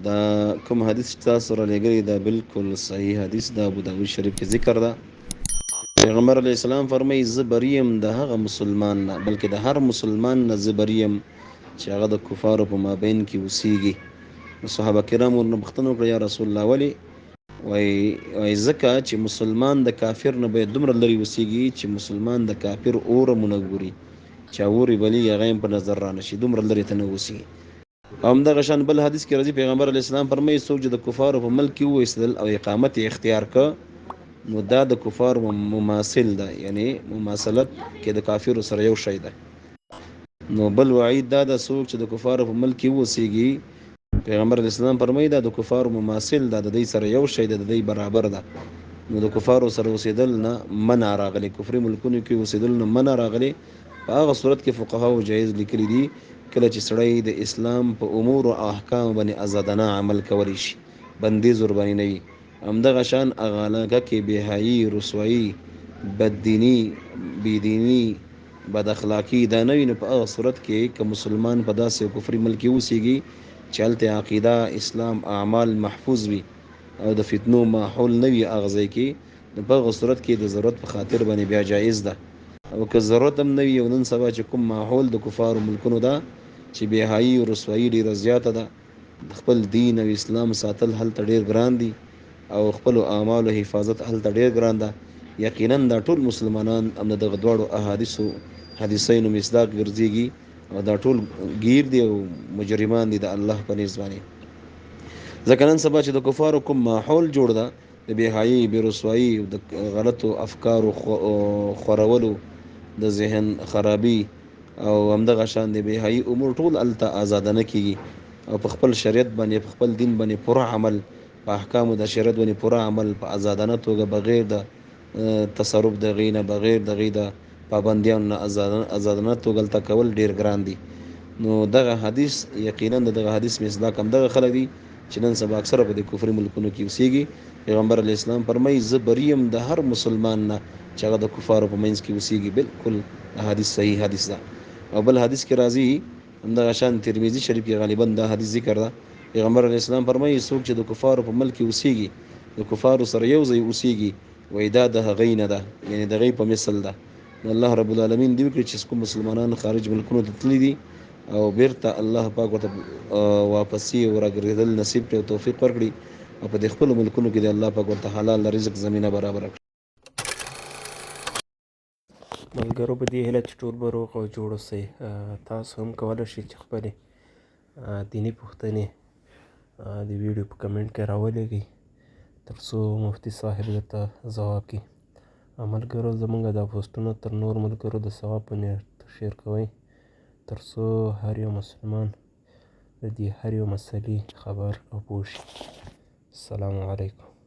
دا کوم حدیث چې تاسو را لېږلی دا بالکل صحیح حدیث د ابو داود شریف کې ذکر ده. پیغمبر علیه السلام فرمایي زه بریم د هغه مسلمان نه، بلکې د هر مسلمان نه زه بریم چې هغه د کفارو په مابین کې اوسیږي. نو صحابه کرام ورنه پوښتنه وکړه یا رسول الله ولې؟ وایي ځکه چې مسلمان د کافر نه باید دومره لرې اوسیږي چې مسلمان د کافر اوره مونه ګوري، چې اورې بلي هغه هم په نظر را نشي، دومره لرې ته نه اوسیږي. او همدغه شان بل حدیث کې راځي پیغمبر علیه السلام فرمایي څوک چې د کفارو په ملک کې وایستدل او اقامت یې اختیار که نو دا د کفارو مماثل ده، یعنی مماثلت کې د کافرو سره یو شی ده. نو بل وعید دا د څوک چې د کفارو په ملک کې اوسیږي پیغمبر علیه السلام فرمایي دا د کفارو مماثل ده، د دوی سره یو شی ده، د دوی برابر ده. نو د کفارو سره اوسېدل نه منع راغلی، کفري ملکونو کې اوسېدل نه منع راغلی. په هغه صورت کې فقهاو جایز لیکلي دي کله چې سړی د اسلام په امور او احکام باندې آزادانه عمل کولی شي، بندیز ورباندې نه وي. همدغه شان هغه علاقه کې بېحیایي، رسوایي، بددیني، بېدیني، بد اخلاقي دا نه وي، نو په هغه صورت کې که مسلمان په داسې کفري ملک کې اوسیږي چې هلته عقیده، اسلام، اعمال محفوظ وي او د فتنو ماحول نه وي هغه ځای کې، نو په هغه صورت کې د ضرورت په خاطر باندې بیا جایز ده. او که ضرورت هم نه وي او نن سبا چې کوم ماحول د کفارو ملکونو ده چې بېحیایي او رسوایي ډېره زیاته ده، خپل دین او اسلام ساتل هلته ډېر ګران دي او خپلو اعمالو حفاظت هلته ډېر ګران ده، یقینا دا ټول مسلمانان هم د دغه دواړو حدیثینو مصداق ګرځېږي او دا ټول ګیر دي او مجرمان دي د الله په نزد باندې. ځکه نن سبا چې د کفارو کوم ماحول جوړ ده د بېحیایي، بېرسوایي، د غلطو افکارو خورولو، د ذهن خرابي او همدغه شان د بېحیایي امور ټول هلته ازادانه کېږي او په خپل شریعت باندې، په خپل دین باندې پوره عمل، په احکامو د شریعت باندې پوره عمل په ازادانه توګه بغیر د تصرف د هغې نه، بغیر د هغې د پابندیانو نه ازادانه توګه هلته کول ډېر ګران دي. نو دغه حدیث یقینا دغه حدیث مصداق همدغه خلک دي چې نن سبا اکثره په دې کفري ملکونو کې اوسیږي. پیغمبر علیه السلام فرمایي زه بریم د هر مسلمان نه چې هغه د کفارو په منځ کې اوسیږي. بالکل حدیث صحیح حدیث ده. او بل حدیث کې راځي همدغه شان ترمذي شریف کې غالبا دا حدیث ذکر ده. پیغمبر علیه السلام فرمایي څوک چې د کفارو په ملک کې اوسیږي، د کفارو سره یو ځای اوسیږي، وایي دا د هغې نه ده، یعنی د هغې په مثل ده. نو الله رب العالمین دې وکړي چې کوم مسلمانان خارج ملکونو ته تللي دي او بیرته الله پاک ورته واپسي او راګرځېدل نصیب کړي او توفیق ورکړي او په دې خپلو ملکونو کې د الله پاک ورته حلال رزق زمینه برابره کړي. ملګرو په دې هیله چې ټول به روغ او جوړ اوسئ. تاسو هم کولی شئ چې خپلې دیني پوښتنې د ویډیو په کمنټ کې راولېږئ تر څو مفتي صاحب درته ځواب کړي. ملګرو زموږ دا پوسټونه تر نور ملګرو د ثواب په نیت شیر کوئ تر څو هر یو مسلمان د دې هر یو مسلې خبر او پوه شي. السلام علیکم.